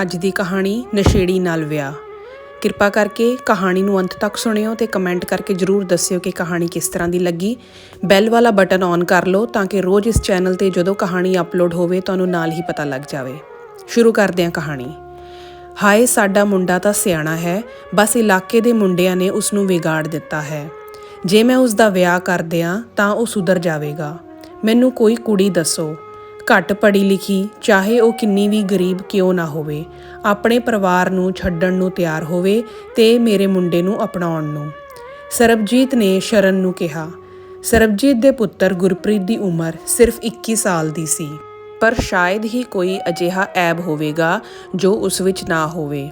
ਅੱਜ ਦੀ ਕਹਾਣੀ ਨਸ਼ੇੜੀ ਨਾਲ ਵਿਆਹ। ਕਿਰਪਾ ਕਰਕੇ ਕਹਾਣੀ ਨੂੰ ਅੰਤ ਤੱਕ ਸੁਣਿਓ ਤੇ ਕਮੈਂਟ ਕਰਕੇ ਜ਼ਰੂਰ ਦੱਸਿਓ ਕਿ ਕਹਾਣੀ ਕਿਸ ਤਰ੍ਹਾਂ ਦੀ ਲੱਗੀ। ਬੈਲ ਵਾਲਾ ਬਟਨ ਔਨ ਕਰ ਲਓ ਤਾਂ ਕਿ ਰੋਜ਼ ਇਸ ਚੈਨਲ ਤੇ ਜਦੋਂ ਕਹਾਣੀ ਅਪਲੋਡ ਹੋਵੇ ਤੁਹਾਨੂੰ ਨਾਲ ਹੀ ਪਤਾ ਲੱਗ ਜਾਵੇ। ਸ਼ੁਰੂ ਕਰਦੇ ਹਾਂ ਕਹਾਣੀ। ਹਾਏ ਸਾਡਾ ਮੁੰਡਾ ਤਾਂ ਸਿਆਣਾ ਹੈ, ਬਸ ਇਲਾਕੇ ਦੇ ਮੁੰਡਿਆਂ ਨੇ ਉਸ ਨੂੰ ਵਿਗਾੜ ਦਿੱਤਾ ਹੈ। ਜੇ ਮੈਂ ਉਸ ਦਾ ਵਿਆਹ ਕਰ ਦਿਆਂ ਤਾਂ ਉਹ ਸੁਧਰ ਜਾਵੇਗਾ। ਮੈਨੂੰ ਕੋਈ ਕੁੜੀ ਦੱਸੋ, ਘੱਟ ਪੜ੍ਹੀ ਲਿਖੀ, ਚਾਹੇ ਉਹ ਕਿੰਨੀ ਵੀ ਗਰੀਬ ਕਿਉਂ ਨਾ ਹੋਵੇ, ਆਪਣੇ ਪਰਿਵਾਰ ਨੂੰ ਛੱਡਣ ਨੂੰ ਤਿਆਰ ਹੋਵੇ ਤੇ ਮੇਰੇ ਮੁੰਡੇ ਨੂੰ ਅਪਣਾਉਣ ਨੂੰ। ਸਰਬਜੀਤ ਨੇ ਸ਼ਰਨ ਨੂੰ ਕਿਹਾ। ਸਰਬਜੀਤ ਦੇ ਪੁੱਤਰ ਗੁਰਪ੍ਰੀਤ ਦੀ ਉਮਰ ਸਿਰਫ 21 ਸਾਲ ਦੀ ਸੀ, ਪਰ ਸ਼ਾਇਦ ਹੀ ਕੋਈ ਅਜਿਹਾ ਐਬ ਹੋਵੇਗਾ ਜੋ ਉਸ ਵਿੱਚ ਨਾ ਹੋਵੇ।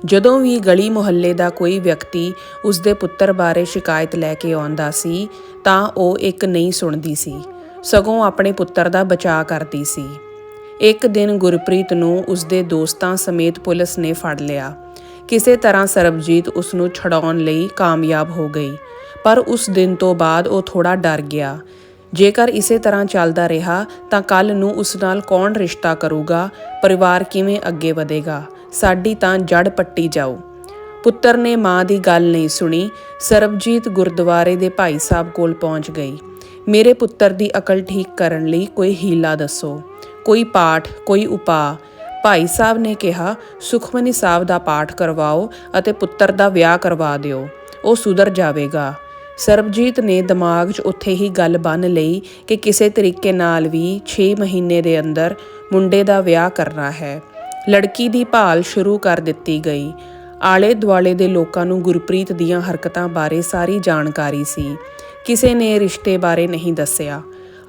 ਜਦੋਂ ਵੀ ਗਲੀ ਮੁਹੱਲੇ ਦਾ ਕੋਈ ਵਿਅਕਤੀ ਉਸ ਦੇ ਪੁੱਤਰ ਬਾਰੇ ਸ਼ਿਕਾਇਤ ਲੈ ਕੇ ਆਉਂਦਾ ਸੀ ਤਾਂ ਉਹ ਇੱਕ ਨਹੀਂ ਸੁਣਦੀ ਸੀ, ਸਗੋਂ ਆਪਣੇ ਪੁੱਤਰ ਦਾ ਬਚਾਅ ਕਰਦੀ ਸੀ। ਇੱਕ ਦਿਨ ਗੁਰਪ੍ਰੀਤ ਨੂੰ ਉਸਦੇ ਦੋਸਤਾਂ ਸਮੇਤ ਪੁਲਿਸ ਨੇ ਫੜ ਲਿਆ। ਕਿਸੇ ਤਰ੍ਹਾਂ ਸਰਬਜੀਤ ਉਸ ਨੂੰ ਛਡਾਉਣ ਲਈ ਕਾਮਯਾਬ ਹੋ ਗਈ, ਪਰ ਉਸ ਦਿਨ ਤੋਂ ਬਾਅਦ ਉਹ ਥੋੜ੍ਹਾ ਡਰ ਗਿਆ। ਜੇਕਰ ਇਸੇ ਤਰ੍ਹਾਂ ਚੱਲਦਾ ਰਿਹਾ ਤਾਂ ਕੱਲ੍ਹ ਨੂੰ ਉਸ ਨਾਲ ਕੌਣ ਰਿਸ਼ਤਾ ਕਰੂਗਾ, ਪਰਿਵਾਰ ਕਿਵੇਂ ਅੱਗੇ ਵਧੇਗਾ, ਸਾਡੀ ਤਾਂ ਜੜ ਪੱਟੀ ਜਾਊ। ਪੁੱਤਰ ਨੇ ਮਾਂ ਦੀ ਗੱਲ ਨਹੀਂ ਸੁਣੀ। ਸਰਬਜੀਤ ਗੁਰਦੁਆਰੇ ਦੇ ਭਾਈ ਸਾਹਿਬ ਕੋਲ ਪਹੁੰਚ ਗਈ। ਮੇਰੇ ਪੁੱਤਰ ਦੀ ਅਕਲ ਠੀਕ ਕਰਨ ਲਈ ਕੋਈ ਹੀਲਾ ਦੱਸੋ, ਕੋਈ ਪਾਠ, ਕੋਈ ਉਪਾਅ। ਭਾਈ ਸਾਹਿਬ ਨੇ ਕਿਹਾ, ਸੁਖਮਨੀ ਸਾਹਿਬ ਦਾ ਪਾਠ ਕਰਵਾਓ ਅਤੇ ਪੁੱਤਰ ਦਾ ਵਿਆਹ ਕਰਵਾ ਦਿਓ, ਉਹ ਸੁਧਰ ਜਾਵੇਗਾ। ਸਰਬਜੀਤ ਨੇ ਦਿਮਾਗ 'ਚ ਉੱਥੇ ਹੀ ਗੱਲ ਬੰਨ੍ਹ ਲਈ ਕਿ ਕਿਸੇ ਤਰੀਕੇ ਨਾਲ ਵੀ 6 ਮਹੀਨੇ ਦੇ ਅੰਦਰ ਮੁੰਡੇ ਦਾ ਵਿਆਹ ਕਰਨਾ ਹੈ। ਲੜਕੀ ਦੀ ਭਾਲ ਸ਼ੁਰੂ ਕਰ ਦਿੱਤੀ ਗਈ। ਆਲੇ ਦੁਆਲੇ ਦੇ ਲੋਕਾਂ ਨੂੰ ਗੁਰਪ੍ਰੀਤ ਦੀਆਂ ਹਰਕਤਾਂ ਬਾਰੇ ਸਾਰੀ ਜਾਣਕਾਰੀ ਸੀ। ਕਿਸੇ ਨੇ ਰਿਸ਼ਤੇ ਬਾਰੇ ਨਹੀਂ ਦੱਸਿਆ।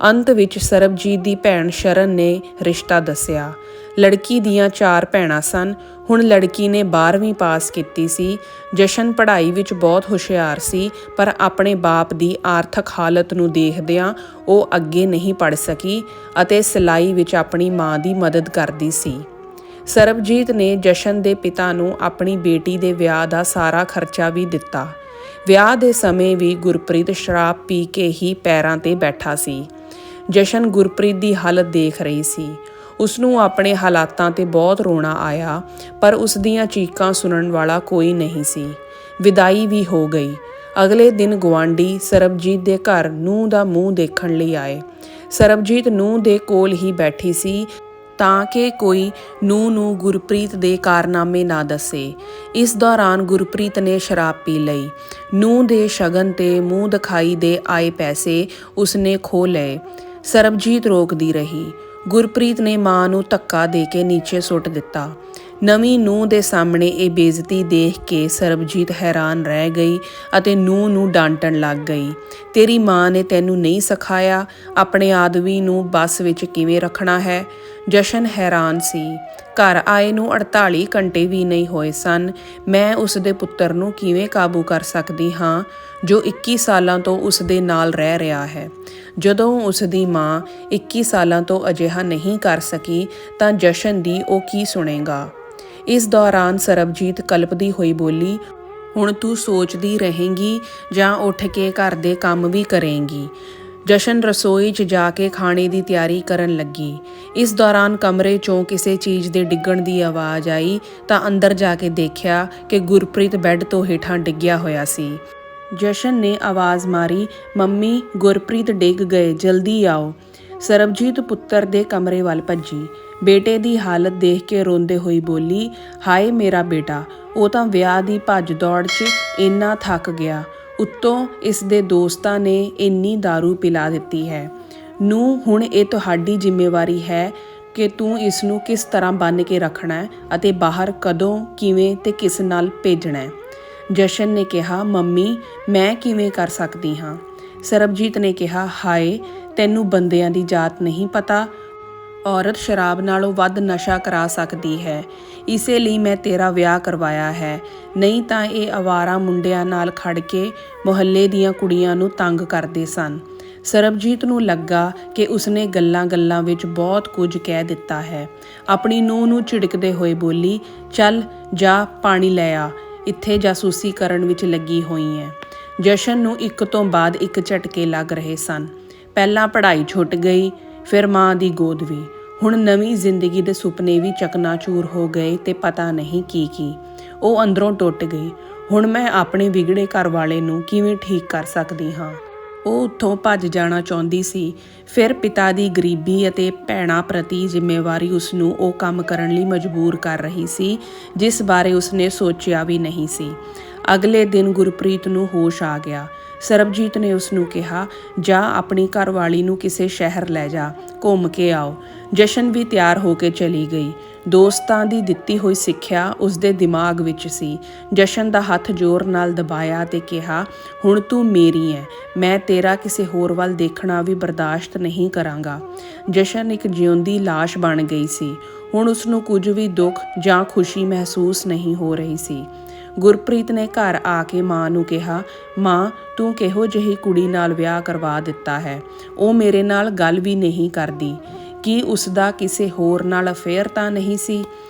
ਅੰਤ ਵਿੱਚ ਸਰਬਜੀਤ ਦੀ ਭੈਣ ਸ਼ਰਨ ਨੇ ਰਿਸ਼ਤਾ ਦੱਸਿਆ। ਲੜਕੀ ਦੀਆਂ 4 ਭੈਣਾਂ ਸਨ। ਹੁਣ ਲੜਕੀ ਨੇ 12ਵੀਂ ਪਾਸ ਕੀਤੀ ਸੀ। ਜਸ਼ਨ ਪੜ੍ਹਾਈ ਵਿੱਚ ਬਹੁਤ ਹੁਸ਼ਿਆਰ ਸੀ, ਪਰ ਆਪਣੇ ਬਾਪ ਦੀ ਆਰਥਿਕ ਹਾਲਤ ਨੂੰ ਦੇਖਦਿਆਂ ਉਹ ਅੱਗੇ ਨਹੀਂ ਪੜ੍ਹ ਸਕੀ ਅਤੇ ਸਿਲਾਈ ਵਿੱਚ ਆਪਣੀ ਮਾਂ ਦੀ ਮਦਦ ਕਰਦੀ ਸੀ। ਸਰਬਜੀਤ ਨੇ ਜਸ਼ਨ ਦੇ ਪਿਤਾ ਨੂੰ ਆਪਣੀ ਬੇਟੀ ਦੇ ਵਿਆਹ ਦਾ ਸਾਰਾ ਖਰਚਾ ਵੀ ਦਿੱਤਾ। ਵਿਆਹ ਦੇ ਸਮੇਂ ਵੀ ਗੁਰਪ੍ਰੀਤ ਸ਼ਰਾਬ ਪੀ ਕੇ ਹੀ ਪੈਰਾਂ 'ਤੇ ਬੈਠਾ ਸੀ। ਜਸ਼ਨ ਗੁਰਪ੍ਰੀਤ ਦੀ ਹਾਲਤ ਦੇਖ ਰਹੀ ਸੀ। ਉਸਨੂੰ ਆਪਣੇ ਹਾਲਾਤਾਂ 'ਤੇ ਬਹੁਤ ਰੋਣਾ ਆਇਆ, ਪਰ ਉਸ ਦੀਆਂ ਚੀਕਾਂ ਸੁਣਨ ਵਾਲਾ ਕੋਈ ਨਹੀਂ ਸੀ। ਵਿਦਾਈ ਵੀ ਹੋ ਗਈ। ਅਗਲੇ ਦਿਨ ਗੁਆਂਢੀ ਸਰਬਜੀਤ ਦੇ ਘਰ ਨੂੰਹ ਦਾ ਮੂੰਹ ਦੇਖਣ ਲਈ ਆਏ। ਸਰਬਜੀਤ ਨੂੰਹ ਦੇ ਕੋਲ ਹੀ ਬੈਠੀ ਸੀ ਤਾਂ ਕਿ ਕੋਈ ਨੂੰਹ ਨੂੰ ਗੁਰਪ੍ਰੀਤ ਦੇ ਕਾਰਨਾਮੇ ਨਾ ਦੱਸੇ। ਇਸ ਦੌਰਾਨ ਗੁਰਪ੍ਰੀਤ ਨੇ ਸ਼ਰਾਬ ਪੀ ਲਈ। ਨੂੰਹ ਦੇ ਸ਼ਗਨ ਤੇ ਮੂੰਹ ਦਿਖਾਈ ਦੇ ਆਏ ਪੈਸੇ ਉਸਨੇ ਖੋਹ ਲਏ। ਸਰਬਜੀਤ ਰੋਕਦੀ ਰਹੀ। ਗੁਰਪ੍ਰੀਤ ਨੇ ਮਾਂ ਨੂੰ ਧੱਕਾ ਦੇ ਕੇ ਨੀਚੇ ਸੁੱਟ ਦਿੱਤਾ। ਨਵੀਂ ਨੂੰਹ ਦੇ ਸਾਹਮਣੇ ਇਹ ਬੇਇੱਜ਼ਤੀ ਦੇਖ ਕੇ ਸਰਬਜੀਤ ਹੈਰਾਨ ਰਹਿ ਗਈ ਅਤੇ ਨੂੰਹ ਨੂੰ ਡਾਂਟਣ ਲੱਗ ਗਈ। ਤੇਰੀ ਮਾਂ ਨੇ ਤੈਨੂੰ ਨਹੀਂ ਸਿਖਾਇਆ ਆਪਣੇ ਆਦਮੀ ਨੂੰ ਬੱਸ ਵਿੱਚ ਕਿਵੇਂ ਰੱਖਣਾ ਹੈ? ਜਸ਼ਨ ਹੈਰਾਨ ਸੀ। ਘਰ ਆਏ ਨੂੰ 48 ਘੰਟੇ ਵੀ ਨਹੀਂ ਹੋਏ ਸਨ। ਮੈਂ ਉਸ ਦੇ ਪੁੱਤਰ ਨੂੰ ਕਿਵੇਂ ਕਾਬੂ ਕਰ ਸਕਦੀ ਹਾਂ ਜੋ 21 ਸਾਲਾਂ ਤੋਂ ਉਸ ਦੇ ਨਾਲ ਰਹਿ ਰਿਹਾ ਹੈ? ਜਦੋਂ ਉਸ ਦੀ ਮਾਂ 21 ਸਾਲਾਂ ਤੋਂ ਅਜਿਹਾ ਨਹੀਂ ਕਰ ਸਕੀ ਤਾਂ ਜਸ਼ਨ ਦੀ ਉਹ ਕੀ ਸੁਣੇਗਾ? ਇਸ ਦੌਰਾਨ ਸਰਬਜੀਤ ਕਲਪਦੀ ਹੋਈ ਬੋਲੀ, ਹੁਣ ਤੂੰ ਸੋਚਦੀ ਰਹੇਂਗੀ ਜਾਂ ਉੱਠ ਕੇ ਘਰ ਦੇ ਕੰਮ ਵੀ ਕਰੇਂਗੀ? ਜਸ਼ਨ ਰਸੋਈ 'ਚ ਜਾ ਕੇ ਖਾਣੇ ਦੀ ਤਿਆਰੀ ਕਰਨ ਲੱਗੀ। ਇਸ ਦੌਰਾਨ ਕਮਰੇ 'ਚੋਂ ਕਿਸੇ ਚੀਜ਼ ਦੇ ਡਿੱਗਣ ਦੀ ਆਵਾਜ਼ ਆਈ ਤਾਂ ਅੰਦਰ ਜਾ ਕੇ ਦੇਖਿਆ ਕਿ ਗੁਰਪ੍ਰੀਤ ਬੈੱਡ ਤੋਂ ਹੇਠਾਂ ਡਿੱਗਿਆ ਹੋਇਆ ਸੀ। ਜਸ਼ਨ ਨੇ ਆਵਾਜ਼ ਮਾਰੀ, ਮੰਮੀ ਗੁਰਪ੍ਰੀਤ ਡਿੱਗ ਗਏ, ਜਲਦੀ ਆਓ। ਸਰਬਜੀਤ ਪੁੱਤਰ ਦੇ ਕਮਰੇ ਵੱਲ ਭੱਜੀ। ਬੇਟੇ ਦੀ ਹਾਲਤ ਦੇਖ ਕੇ ਰੋਂਦੇ ਹੋਈ ਬੋਲੀ, ਹਾਏ ਮੇਰਾ ਬੇਟਾ, ਉਹ ਤਾਂ ਵਿਆਹ ਦੀ ਭੱਜ ਦੌੜ 'ਚ ਇੰਨਾ ਥੱਕ ਗਿਆ, ਉੱਤੋਂ ਇਸ ਦੇ ਦੋਸਤਾਂ ਨੇ ਇੰਨੀ ਦਾਰੂ ਪਿਲਾ ਦਿੱਤੀ ਹੈ। ਨੂੰ ਹੁਣ ਇਹ ਤੁਹਾਡੀ ਜ਼ਿੰਮੇਵਾਰੀ ਹੈ ਕਿ ਤੂੰ ਇਸ ਨੂੰ ਕਿਸ ਤਰ੍ਹਾਂ ਬੰਨ੍ਹ ਕੇ ਰੱਖਣਾ ਹੈ ਅਤੇ ਬਾਹਰ ਕਦੋਂ, ਕਿਵੇਂ ਤੇ ਕਿਸ ਨਾਲ ਭੇਜਣਾ ਹੈ। ਜਸ਼ਨ ਨੇ ਕਿਹਾ, ਮੰਮੀ ਮੈਂ ਕਿਵੇਂ ਕਰ ਸਕਦੀ ਹਾਂ? ਸਰਬਜੀਤ ਨੇ ਕਿਹਾ, ਹਾਏ ਤੈਨੂੰ ਬੰਦਿਆਂ ਦੀ ਜਾਤ ਨਹੀਂ ਪਤਾ? ਔਰਤ ਸ਼ਰਾਬ ਨਾਲੋਂ ਵੱਧ ਨਸ਼ਾ ਕਰਾ ਸਕਦੀ ਹੈ, ਇਸੇ ਲਈ ਮੈਂ ਤੇਰਾ ਵਿਆਹ ਕਰਵਾਇਆ ਹੈ, ਨਹੀਂ ਤਾਂ ਇਹ ਅਵਾਰਾ ਮੁੰਡਿਆਂ ਨਾਲ ਖੜ ਕੇ ਮੁਹੱਲੇ ਦੀਆਂ ਕੁੜੀਆਂ ਨੂੰ ਤੰਗ ਕਰਦੇ ਸਨ। ਸਰਬਜੀਤ ਨੂੰ ਲੱਗਾ ਕਿ ਉਸਨੇ ਗੱਲਾਂ-ਗੱਲਾਂ ਵਿੱਚ ਬਹੁਤ ਕੁਝ ਕਹਿ ਦਿੱਤਾ ਹੈ। ਆਪਣੀ ਨੂੰਹ ਨੂੰ ਝਿੜਕਦੇ ਹੋਏ ਬੋਲੀ, ਚੱਲ ਜਾ ਪਾਣੀ ਲੈ ਆ, ਇੱਥੇ ਜਾਸੂਸੀ ਕਰਨ ਵਿੱਚ ਲੱਗੀ ਹੋਈ ਹੈ। ਜਸ਼ਨ ਨੂੰ ਇੱਕ ਤੋਂ ਬਾਅਦ ਇੱਕ ਝਟਕੇ ਲੱਗ ਰਹੇ ਸਨ। ਪਹਿਲਾਂ ਪੜ੍ਹਾਈ ਛੁੱਟ ਗਈ, ਫਿਰ ਮਾਂ ਦੀ ਗੋਦ ਵੀ। ਹੁਣ ਨਵੀਂ ਜ਼ਿੰਦਗੀ ਦੇ ਸੁਪਨੇ ਵੀ ਚਕਨਾਚੂਰ ਹੋ ਗਏ ਤੇ ਪਤਾ ਨਹੀਂ ਕੀ ਉਹ ਅੰਦਰੋਂ ਟੁੱਟ ਗਈ। ਹੁਣ ਮੈਂ ਆਪਣੇ ਵਿਗੜੇ ਘਰ ਵਾਲੇ ਨੂੰ ਕਿਵੇਂ ਠੀਕ ਕਰ ਸਕਦੀ ਹਾਂ। ਉਹ ਉੱਥੋਂ ਭੱਜ ਜਾਣਾ ਚਾਹੁੰਦੀ ਸੀ। ਫਿਰ ਪਿਤਾ ਦੀ ਗਰੀਬੀ ਅਤੇ ਭੈਣਾਂ ਪ੍ਰਤੀ ਜ਼ਿੰਮੇਵਾਰੀ ਉਸਨੂੰ ਉਹ ਕੰਮ ਕਰਨ ਲਈ ਮਜਬੂਰ ਕਰ ਰਹੀ ਸੀ ਜਿਸ ਬਾਰੇ ਉਸਨੇ ਸੋਚਿਆ ਵੀ ਨਹੀਂ ਸੀ। ਅਗਲੇ ਦਿਨ ਗੁਰਪ੍ਰੀਤ ਨੂੰ ਹੋਸ਼ ਆ ਗਿਆ। ਸਰਬਜੀਤ ਨੇ ਉਸਨੂੰ ਕਿਹਾ, ਜਾ ਆਪਣੀ ਘਰਵਾਲੀ ਨੂੰ ਕਿਸੇ ਸ਼ਹਿਰ ਲੈ ਜਾ, ਘੁੰਮ ਕੇ ਆਓ। ਜਸ਼ਨ ਵੀ ਤਿਆਰ ਹੋ ਕੇ ਚਲੀ ਗਈ। ਦੋਸਤਾਂ ਦੀ ਦਿੱਤੀ ਹੋਈ ਸਿੱਖਿਆ ਉਸਦੇ ਦਿਮਾਗ ਵਿੱਚ ਸੀ। ਜਸ਼ਨ ਦਾ ਹੱਥ ਜ਼ੋਰ ਨਾਲ ਦਬਾਇਆ ਤੇ ਕਿਹਾ, ਹੁਣ ਤੂੰ ਮੇਰੀ ਹੈ, ਮੈਂ ਤੇਰਾ ਕਿਸੇ ਹੋਰ ਵੱਲ ਦੇਖਣਾ ਵੀ ਬਰਦਾਸ਼ਤ ਨਹੀਂ ਕਰਾਂਗਾ। ਜਸ਼ਨ ਇੱਕ ਜਿਉਂਦੀ ਲਾਸ਼ ਬਣ ਗਈ ਸੀ। ਹੁਣ ਉਸਨੂੰ ਕੁਝ ਵੀ ਦੁੱਖ ਜਾਂ ਖੁਸ਼ੀ ਮਹਿਸੂਸ ਨਹੀਂ ਹੋ ਰਹੀ ਸੀ। ਗੁਰਪ੍ਰੀਤ ਨੇ ਘਰ ਆ ਕੇ ਮਾਂ ਨੂੰ ਕਿਹਾ, ਮਾਂ ਤੂੰ ਕਿਹੋ ਜਿਹੀ ਕੁੜੀ ਨਾਲ ਵਿਆਹ ਕਰਵਾ ਦਿੱਤਾ ਹੈ। ਉਹ ਮੇਰੇ ਨਾਲ ਗੱਲ ਵੀ ਨਹੀਂ ਕਰਦੀ। ਕੀ ਉਸਦਾ ਕਿਸੇ ਹੋਰ ਨਾਲ ਅਫੇਅਰ ਤਾਂ ਨਹੀਂ ਸੀ?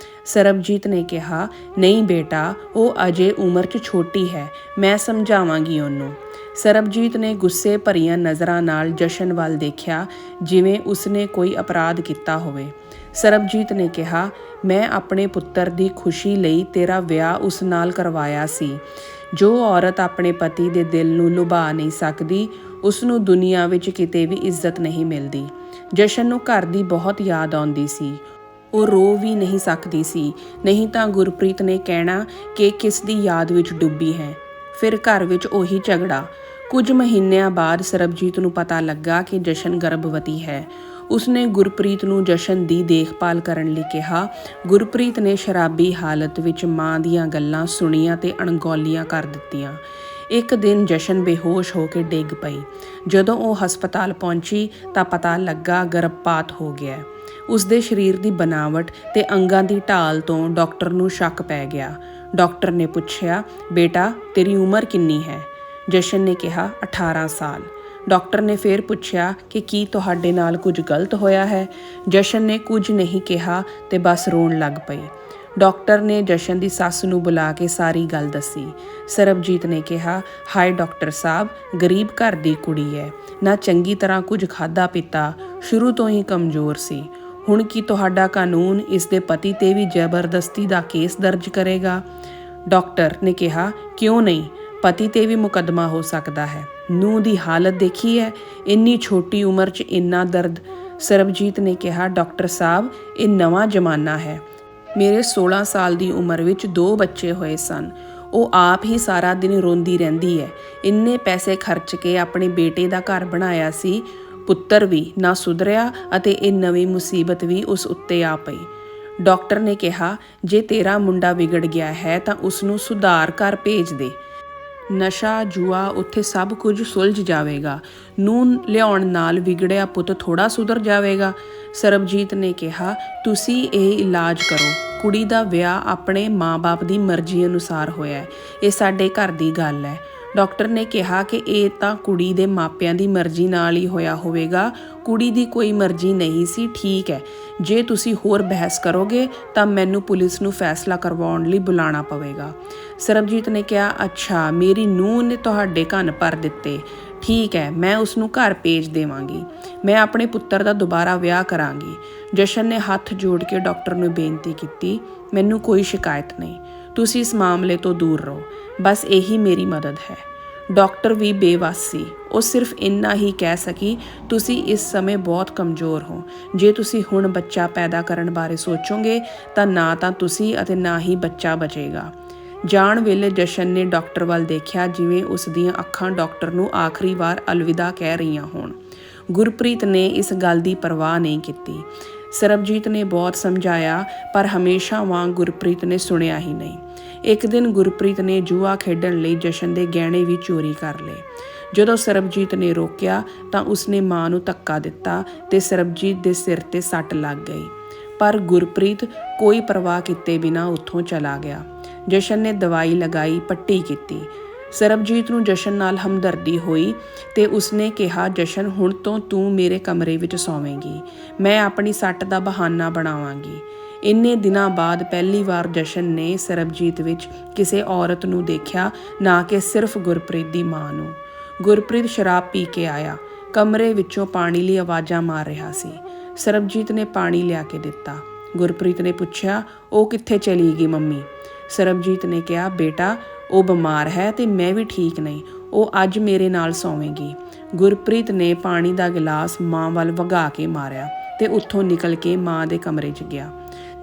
ਸਰਬਜੀਤ ਨੇ ਕਿਹਾ, ਨਹੀਂ ਬੇਟਾ, ਉਹ ਅਜੇ ਉਮਰ 'ਚ ਛੋਟੀ ਹੈ, ਮੈਂ ਸਮਝਾਵਾਂਗੀ ਉਹਨੂੰ। ਸਰਬਜੀਤ ਨੇ ਗੁੱਸੇ ਭਰੀਆਂ ਨਜ਼ਰਾਂ ਨਾਲ ਜਸ਼ਨ ਵੱਲ ਦੇਖਿਆ ਜਿਵੇਂ ਉਸਨੇ ਕੋਈ ਅਪਰਾਧ ਕੀਤਾ ਹੋਵੇ। ਸਰਬਜੀਤ ਨੇ ਕਿਹਾ, ਮੈਂ ਆਪਣੇ ਪੁੱਤਰ ਦੀ ਖੁਸ਼ੀ ਲਈ ਤੇਰਾ ਵਿਆਹ ਉਸ ਨਾਲ ਕਰਵਾਇਆ ਸੀ। ਜੋ ਔਰਤ ਆਪਣੇ ਪਤੀ ਦੇ ਦਿਲ ਨੂੰ ਲੁਭਾ ਨਹੀਂ ਸਕਦੀ ਉਸਨੂੰ ਦੁਨੀਆ ਵਿੱਚ ਕਿਤੇ ਵੀ ਇੱਜ਼ਤ ਨਹੀਂ ਮਿਲਦੀ। ਜਸ਼ਨ ਨੂੰ ਘਰ ਦੀ ਬਹੁਤ ਯਾਦ ਆਉਂਦੀ ਸੀ। ਉਹ ਰੋ ਵੀ ਨਹੀਂ ਸਕਦੀ ਸੀ, ਨਹੀਂ ਤਾਂ ਗੁਰਪ੍ਰੀਤ ਨੇ ਕਹਿਣਾ ਕਿ ਕਿਸ ਦੀ ਯਾਦ ਵਿੱਚ ਡੁੱਬੀ ਹੈ। ਫਿਰ ਘਰ ਵਿੱਚ ਉਹੀ ਝਗੜਾ। ਕੁਝ ਮਹੀਨਿਆਂ ਬਾਅਦ ਸਰਬਜੀਤ ਨੂੰ ਪਤਾ ਲੱਗਾ ਕਿ ਜਸ਼ਨ ਗਰਭਵਤੀ ਹੈ। ਉਸਨੇ ਗੁਰਪ੍ਰੀਤ ਨੂੰ ਜਸ਼ਨ ਦੀ ਦੇਖਭਾਲ ਕਰਨ ਲਈ ਕਿਹਾ। ਗੁਰਪ੍ਰੀਤ ਨੇ ਸ਼ਰਾਬੀ ਹਾਲਤ ਵਿੱਚ ਮਾਂ ਦੀਆਂ ਗੱਲਾਂ ਸੁਣੀਆਂ ਤੇ ਅਣਗੌਲੀਆਂ ਕਰ ਦਿੱਤੀਆਂ। ਇੱਕ ਦਿਨ ਜਸ਼ਨ ਬੇਹੋਸ਼ ਹੋ ਕੇ ਡਿੱਗ ਪਈ। ਜਦੋਂ ਉਹ ਹਸਪਤਾਲ ਪਹੁੰਚੀ ਤਾਂ ਪਤਾ ਲੱਗਾ ਗਰਭਪਾਤ ਹੋ ਗਿਆ। ਉਸਦੇ ਸਰੀਰ ਦੀ ਬਣਾਵਟ ਤੇ ਅੰਗਾਂ ਦੀ ਢਾਲ ਤੋਂ ਡਾਕਟਰ ਨੂੰ ਸ਼ੱਕ ਪੈ ਗਿਆ। ਡਾਕਟਰ ਨੇ ਪੁੱਛਿਆ, ਬੇਟਾ ਤੇਰੀ ਉਮਰ ਕਿੰਨੀ ਹੈ? ਜਸ਼ਨ ਨੇ ਕਿਹਾ, 18 ਸਾਲ। ਡਾਕਟਰ ਨੇ ਫਿਰ ਪੁੱਛਿਆ ਕਿ ਕੀ ਤੁਹਾਡੇ ਨਾਲ ਕੁਝ ਗਲਤ ਹੋਇਆ ਹੈ? ਜਸ਼ਨ ਨੇ ਕੁਝ ਨਹੀਂ ਕਿਹਾ ਤੇ ਬਸ ਰੋਣ ਲੱਗ ਪਈ। ਡਾਕਟਰ ਨੇ ਜਸ਼ਨ ਦੀ ਸੱਸ ਨੂੰ ਬੁਲਾ ਕੇ ਸਾਰੀ ਗੱਲ ਦੱਸੀ। ਸਰਬਜੀਤ ਨੇ ਕਿਹਾ, ਹਾਏ ਡਾਕਟਰ ਸਾਹਿਬ, ਗਰੀਬ ਘਰ ਦੀ ਕੁੜੀ ਹੈ, ਨਾ ਚੰਗੀ ਤਰ੍ਹਾਂ ਕੁਝ ਖਾਧਾ ਪੀਤਾ, ਸ਼ੁਰੂ ਤੋਂ ਹੀ ਕਮਜ਼ੋਰ ਸੀ। ਹੁਣ ਕੀ ਤੁਹਾਡਾ ਕਾਨੂੰਨ ਇਸ ਦੇ ਪਤੀ ਤੇ ਵੀ ਜ਼ਬਰਦਸਤੀ ਦਾ ਕੇਸ ਦਰਜ ਕਰੇਗਾ? ਡਾਕਟਰ ਨੇ ਕਿਹਾ, ਕਿਉਂ ਨਹੀਂ, ਪਤੀ ਤੇ ਵੀ ਮੁਕੱਦਮਾ ਹੋ ਸਕਦਾ ਹੈ। ਨੂੰਹ ਦੀ ਹਾਲਤ ਦੇਖੀ ਹੈ, ਇੰਨੀ ਛੋਟੀ ਉਮਰ 'ਚ ਇੰਨਾ ਦਰਦ। ਸਰਬਜੀਤ ਨੇ ਕਿਹਾ, ਡਾਕਟਰ ਸਾਹਿਬ ਇਹ ਨਵਾਂ ਜ਼ਮਾਨਾ ਹੈ। ਮੇਰੇ 16 ਸਾਲ ਦੀ ਉਮਰ ਵਿੱਚ 2 ਬੱਚੇ ਹੋਏ ਸਨ। ਉਹ ਆਪ ਹੀ ਸਾਰਾ ਦਿਨ ਰੋਂਦੀ ਰਹਿੰਦੀ ਹੈ। ਇੰਨੇ ਪੈਸੇ ਖਰਚ ਕੇ ਆਪਣੇ ਬੇਟੇ ਦਾ ਘਰ ਬਣਾਇਆ ਸੀ, ਪੁੱਤਰ ਵੀ ਨਾ ਸੁਧਰਿਆ ਅਤੇ ਇਹ ਨਵੀਂ ਮੁਸੀਬਤ ਵੀ ਉਸ ਉੱਤੇ ਆ ਪਈ। ਡਾਕਟਰ ਨੇ ਕਿਹਾ, ਜੇ ਤੇਰਾ ਮੁੰਡਾ ਵਿਗੜ ਗਿਆ ਹੈ ਤਾਂ ਉਸਨੂੰ ਸੁਧਾਰ ਘਰ ਭੇਜ ਦੇ। ਨਸ਼ਾ ਜੂਆ ਉੱਥੇ ਸਭ ਕੁਝ ਸੁਲਝ ਜਾਵੇਗਾ। ਨੂੰਹ ਲਿਆਉਣ ਨਾਲ ਵਿਗੜਿਆ ਪੁੱਤ ਥੋੜਾ ਸੁਧਰ ਜਾਵੇਗਾ। ਸਰਬਜੀਤ ਨੇ ਕਿਹਾ, ਤੁਸੀਂ ਇਹ ਇਲਾਜ ਕਰੋ। ਕੁੜੀ ਦਾ ਵਿਆਹ ਆਪਣੇ ਮਾਂ-ਬਾਪ ਦੀ ਮਰਜ਼ੀ ਅਨੁਸਾਰ ਹੋਇਆ ਹੈ। ਇਹ ਸਾਡੇ ਘਰ ਦੀ ਗੱਲ ਹੈ। ਡਾਕਟਰ ਨੇ ਕਿਹਾ ਕਿ ਇਹ ਤਾਂ ਕੁੜੀ ਦੇ ਮਾਪਿਆਂ ਦੀ ਮਰਜ਼ੀ ਨਾਲ ਹੀ ਹੋਇਆ ਹੋਵੇਗਾ, ਕੁੜੀ ਦੀ ਕੋਈ ਮਰਜ਼ੀ ਨਹੀਂ ਸੀ। ਠੀਕ ਹੈ, ਜੇ ਤੁਸੀਂ ਹੋਰ ਬਹਿਸ ਕਰੋਗੇ ਤਾਂ ਮੈਨੂੰ ਪੁਲਿਸ ਨੂੰ ਫੈਸਲਾ ਕਰਵਾਉਣ ਲਈ ਬੁਲਾਉਣਾ ਪਵੇਗਾ। ਸਰਬਜੀਤ ਨੇ ਕਿਹਾ, ਅੱਛਾ, ਮੇਰੀ ਨੂੰਹ ਨੇ ਤੁਹਾਡੇ ਕੰਨ ਭਰ ਦਿੱਤੇ। ਠੀਕ ਹੈ, ਮੈਂ ਉਸਨੂੰ ਘਰ ਭੇਜ ਦੇਵਾਂਗੀ। ਮੈਂ ਆਪਣੇ ਪੁੱਤਰ ਦਾ ਦੁਬਾਰਾ ਵਿਆਹ ਕਰਾਂਗੀ। ਜਸ਼ਨ ਨੇ ਹੱਥ ਜੋੜ ਕੇ ਡਾਕਟਰ ਨੂੰ ਬੇਨਤੀ ਕੀਤੀ, ਮੈਨੂੰ ਕੋਈ ਸ਼ਿਕਾਇਤ ਨਹੀਂ, ਤੁਸੀਂ ਇਸ ਮਾਮਲੇ ਤੋਂ ਦੂਰ ਰਹੋ, ਬਸ ਇਹੀ ਮੇਰੀ ਮਦਦ ਹੈ। ਡਾਕਟਰ ਵੀ ਬੇਵੱਸ ਸੀ। ਉਹ ਸਿਰਫ ਇੰਨਾ ਹੀ ਕਹਿ ਸਕੀ, ਤੁਸੀਂ ਇਸ ਸਮੇਂ ਬਹੁਤ ਕਮਜ਼ੋਰ ਹੋ। ਜੇ ਤੁਸੀਂ ਹੁਣ ਬੱਚਾ ਪੈਦਾ ਕਰਨ ਬਾਰੇ ਸੋਚੋਗੇ ਤਾਂ ਨਾ ਤਾਂ ਤੁਸੀਂ ਅਤੇ ਨਾ ਹੀ ਬੱਚਾ ਬਚੇਗਾ। ਜਾਣ ਵੇਲੇ ਜਸ਼ਨ ਨੇ ਡਾਕਟਰ ਵੱਲ ਦੇਖਿਆ ਜਿਵੇਂ ਉਸ ਦੀਆਂ ਅੱਖਾਂ ਡਾਕਟਰ ਨੂੰ ਆਖਰੀ ਵਾਰ ਅਲਵਿਦਾ ਕਹਿ ਰਹੀਆਂ ਹੋਣ। ਗੁਰਪ੍ਰੀਤ ਨੇ ਇਸ ਗੱਲ ਦੀ ਪਰਵਾਹ ਨਹੀਂ ਕੀਤੀ। ਸਰਬਜੀਤ ਨੇ ਬਹੁਤ ਸਮਝਾਇਆ ਪਰ ਹਮੇਸ਼ਾ ਵਾਂਗ ਗੁਰਪ੍ਰੀਤ ਨੇ ਸੁਣਿਆ ਹੀ ਨਹੀਂ। ਇੱਕ ਦਿਨ ਗੁਰਪ੍ਰੀਤ ਨੇ ਜੂਆ ਖੇਡਣ ਲਈ ਜਸ਼ਨ ਦੇ ਗਹਿਣੇ ਵੀ ਚੋਰੀ ਕਰ ਲਏ। ਜਦੋਂ ਸਰਬਜੀਤ ਨੇ ਰੋਕਿਆ ਤਾਂ ਉਸਨੇ ਮਾਂ ਨੂੰ ਧੱਕਾ ਦਿੱਤਾ ਤੇ ਸਰਬਜੀਤ ਦੇ ਸਿਰ ਤੇ ਸੱਟ ਲੱਗ ਗਈ। ਪਰ ਗੁਰਪ੍ਰੀਤ ਕੋਈ ਪਰਵਾਹ ਕੀਤੇ ਬਿਨਾਂ ਉੱਥੋਂ ਚਲਾ ਗਿਆ। ਜਸ਼ਨ ਨੇ ਦਵਾਈ ਲਗਾਈ, ਪੱਟੀ ਕੀਤੀ। ਸਰਬਜੀਤ ਨੂੰ ਜਸ਼ਨ ਨਾਲ ਹਮਦਰਦੀ ਹੋਈ ਤੇ ਉਸਨੇ ਕਿਹਾ, ਜਸ਼ਨ ਹੁਣ ਤੋਂ ਤੂੰ ਮੇਰੇ ਕਮਰੇ ਵਿੱਚ ਸੌਵੇਂਗੀ, ਮੈਂ ਆਪਣੀ ਸੱਟ ਦਾ ਬਹਾਨਾ ਬਣਾਵਾਂਗੀ। ਇੰਨੇ ਦਿਨਾਂ ਬਾਅਦ ਪਹਿਲੀ ਵਾਰ ਜਸ਼ਨ ਨੇ ਸਰਬਜੀਤ ਵਿੱਚ ਕਿਸੇ ਔਰਤ ਨੂੰ ਦੇਖਿਆ, ਨਾ ਕਿ ਸਿਰਫ ਗੁਰਪ੍ਰੀਤ ਦੀ ਮਾਂ ਨੂੰ। ਗੁਰਪ੍ਰੀਤ ਸ਼ਰਾਬ ਪੀ ਕੇ ਆਇਆ, ਕਮਰੇ ਵਿੱਚੋਂ ਪਾਣੀ ਲਈ ਆਵਾਜ਼ਾਂ ਮਾਰ ਰਿਹਾ ਸੀ। ਸਰਬਜੀਤ ਨੇ ਪਾਣੀ ਲਿਆ ਕੇ ਦਿੱਤਾ। ਗੁਰਪ੍ਰੀਤ ਨੇ ਪੁੱਛਿਆ, ਉਹ ਕਿੱਥੇ ਚਲੀ ਗਈ ਮੰਮੀ? ਸਰਬਜੀਤ ਨੇ ਕਿਹਾ, ਬੇਟਾ ਉਹ ਬਿਮਾਰ ਹੈ ਤੇ ਮੈਂ ਵੀ ਠੀਕ ਨਹੀਂ, ਉਹ ਅੱਜ ਮੇਰੇ ਨਾਲ ਸੌਵੇਗੀ। ਗੁਰਪ੍ਰੀਤ ਨੇ ਪਾਣੀ ਦਾ ਗਿਲਾਸ ਮਾਂ ਵੱਲ ਵਗਾ ਕੇ ਮਾਰਿਆ ਤੇ ਉੱਥੋਂ ਨਿਕਲ ਕੇ ਮਾਂ ਦੇ ਕਮਰੇ 'ਚ ਗਿਆ।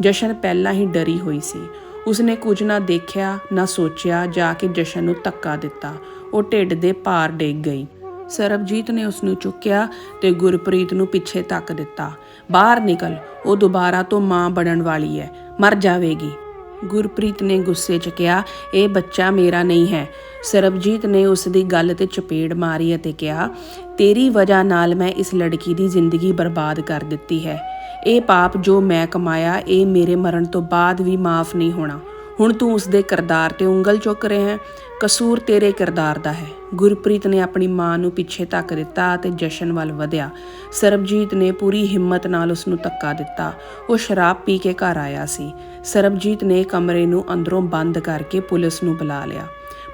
ਜਸ਼ਨ ਪਹਿਲਾਂ ਹੀ ਡਰੀ ਹੋਈ ਸੀ। ਉਸਨੇ ਕੁਝ ਨਾ ਦੇਖਿਆ ਨਾ ਸੋਚਿਆ, ਜਾ ਕੇ ਜਸ਼ਨ ਨੂੰ ਧੱਕਾ ਦਿੱਤਾ। ਉਹ ਢਿੱਡ ਦੇ ਭਾਰ ਡਿੱਗ ਗਈ। ਸਰਬਜੀਤ ਨੇ ਉਸਨੂੰ ਚੁੱਕਿਆ ਤੇ ਗੁਰਪ੍ਰੀਤ ਨੂੰ ਪਿੱਛੇ ਧੱਕ ਦਿੱਤਾ। ਬਾਹਰ ਨਿਕਲ, ਉਹ ਦੁਬਾਰਾ ਤੋਂ ਮਾਂ ਬਣਨ ਵਾਲੀ ਹੈ, ਮਰ ਜਾਵੇਗੀ। ਗੁਰਪ੍ਰੀਤ ਨੇ ਗੁੱਸੇ 'ਚ ਕਿਹਾ, ਇਹ ਬੱਚਾ ਮੇਰਾ ਨਹੀਂ ਹੈ। ਸਰਬਜੀਤ ਨੇ ਉਸ ਦੀ ਗੱਲ ਤੇ ਚਪੇੜ ਮਾਰੀ ਅਤੇ ਕਿਹਾ, ਤੇਰੀ ਵਜ੍ਹਾ ਨਾਲ ਮੈਂ ਇਸ ਲੜਕੀ ਦੀ ਜ਼ਿੰਦਗੀ ਬਰਬਾਦ ਕਰ ਦਿੱਤੀ ਹੈ। ਇਹ ਪਾਪ ਜੋ ਮੈਂ ਕਮਾਇਆ, ਇਹ ਮੇਰੇ ਮਰਨ ਤੋਂ ਬਾਅਦ ਵੀ ਮਾਫ ਨਹੀਂ ਹੋਣਾ। ਹੁਣ ਤੂੰ ਉਸ ਦੇ ਕਿਰਦਾਰ ਤੇ ਉਂਗਲ ਚੁੱਕ ਰਿਹਾ ਹੈ, ਕਸੂਰ ਤੇਰੇ ਕਿਰਦਾਰ ਦਾ ਹੈ। ਗੁਰਪ੍ਰੀਤ ਨੇ ਆਪਣੀ ਮਾਂ ਨੂੰ ਪਿੱਛੇ ਧੱਕ ਦਿੱਤਾ ਅਤੇ ਜਸ਼ਨ ਵੱਲ ਵਧਿਆ। ਸਰਬਜੀਤ ਨੇ ਪੂਰੀ ਹਿੰਮਤ ਨਾਲ ਉਸ ਨੂੰ ਧੱਕਾ ਦਿੱਤਾ। ਉਹ ਸ਼ਰਾਬ ਪੀ ਕੇ ਘਰ ਆਇਆ ਸੀ। ਸਰਬਜੀਤ ਨੇ ਕਮਰੇ ਨੂੰ ਅੰਦਰੋਂ ਬੰਦ ਕਰਕੇ ਪੁਲਿਸ ਨੂੰ ਬੁਲਾ ਲਿਆ।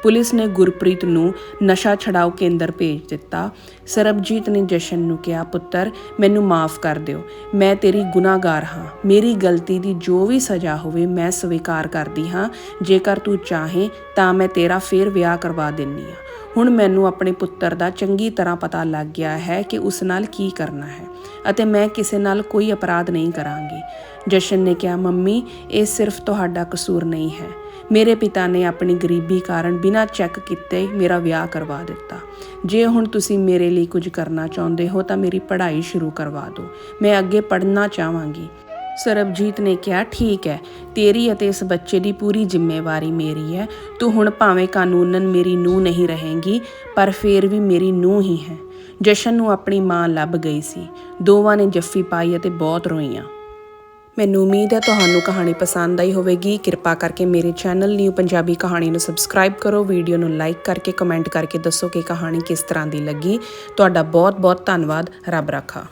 ਪੁਲਿਸ ਨੇ ਗੁਰਪ੍ਰੀਤ ਨੂੰ ਨਸ਼ਾ ਛਡਾਊ ਕੇਂਦਰ ਭੇਜ ਦਿੱਤਾ। ਸਰਬਜੀਤ ਨੇ ਜਸ਼ਨ ਨੂੰ ਕਿਹਾ, ਪੁੱਤਰ ਮੈਨੂੰ ਮਾਫ ਕਰ ਦਿਓ, ਮੈਂ ਤੇਰੀ ਗੁਨਾਹਗਾਰ ਹਾਂ। ਮੇਰੀ ਗਲਤੀ ਦੀ ਜੋ ਵੀ ਸਜ਼ਾ ਹੋਵੇ ਮੈਂ ਸਵੀਕਾਰ ਕਰਦੀ ਹਾਂ। ਜੇਕਰ ਤੂੰ ਚਾਹੇ ਤਾਂ ਮੈਂ ਤੇਰਾ ਫੇਰ ਵਿਆਹ ਕਰਵਾ ਦਿੰਦੀ ਹਾਂ। ਹੁਣ ਮੈਨੂੰ ਆਪਣੇ ਪੁੱਤਰ ਦਾ ਚੰਗੀ ਤਰ੍ਹਾਂ ਪਤਾ ਲੱਗ ਗਿਆ ਹੈ ਕਿ ਉਸ ਨਾਲ ਕੀ ਕਰਨਾ ਹੈ ਅਤੇ ਮੈਂ ਕਿਸੇ ਨਾਲ ਕੋਈ ਅਪਰਾਧ ਨਹੀਂ ਕਰਾਂਗੀ। ਜਸ਼ਨ ਨੇ ਕਿਹਾ, ਮੰਮੀ ਇਹ ਸਿਰਫ ਤੁਹਾਡਾ ਕਸੂਰ ਨਹੀਂ ਹੈ। ਮੇਰੇ ਪਿਤਾ ਨੇ ਆਪਣੀ ਗਰੀਬੀ ਕਾਰਨ ਬਿਨਾਂ ਚੈੱਕ ਕੀਤੇ ਮੇਰਾ ਵਿਆਹ ਕਰਵਾ ਦਿੱਤਾ। ਜੇ ਹੁਣ ਤੁਸੀਂ ਮੇਰੇ ਲਈ ਕੁਝ ਕਰਨਾ ਚਾਹੁੰਦੇ ਹੋ ਤਾਂ ਮੇਰੀ ਪੜ੍ਹਾਈ ਸ਼ੁਰੂ ਕਰਵਾ ਦਿਓ, ਮੈਂ ਅੱਗੇ ਪੜ੍ਹਨਾ ਚਾਹਾਂਗੀ। ਸਰਬਜੀਤ ਨੇ ਕਿਹਾ, ਠੀਕ ਹੈ, ਤੇਰੀ ਅਤੇ ਇਸ ਬੱਚੇ ਦੀ ਪੂਰੀ ਜ਼ਿੰਮੇਵਾਰੀ ਮੇਰੀ ਹੈ। ਤੂੰ ਹੁਣ ਭਾਵੇਂ ਕਾਨੂੰਨਨ ਮੇਰੀ ਨੂੰਹ ਨਹੀਂ ਰਹੇਂਗੀ, ਪਰ ਫੇਰ ਵੀ ਮੇਰੀ ਨੂੰਹ ਹੀ ਹੈ। ਜਸ਼ਨ ਨੂੰ ਆਪਣੀ ਮਾਂ ਲੱਭ ਗਈ ਸੀ। ਦੋਵਾਂ ਨੇ ਜੱਫੀ ਪਾਈ ਅਤੇ ਬਹੁਤ ਰੋਈਆਂ। ਮੈਨੂੰ ਉਮੀਦ ਹੈ ਤੁਹਾਨੂੰ ਕਹਾਣੀ ਪਸੰਦ ਆਈ ਹੋਵੇਗੀ। ਕਿਰਪਾ ਕਰਕੇ ਮੇਰੇ ਚੈਨਲ ਨਿਊ ਪੰਜਾਬੀ ਕਹਾਣੀ ਨੂੰ ਸਬਸਕ੍ਰਾਈਬ ਕਰੋ। ਵੀਡੀਓ ਨੂੰ ਲਾਈਕ ਕਰਕੇ ਕਮੈਂਟ ਕਰਕੇ ਦੱਸੋ ਕਿ ਕਹਾਣੀ ਕਿਸ ਤਰ੍ਹਾਂ ਦੀ ਲੱਗੀ। ਤੁਹਾਡਾ ਬਹੁਤ ਬਹੁਤ ਧੰਨਵਾਦ। ਰੱਬ ਰਾਖਾ।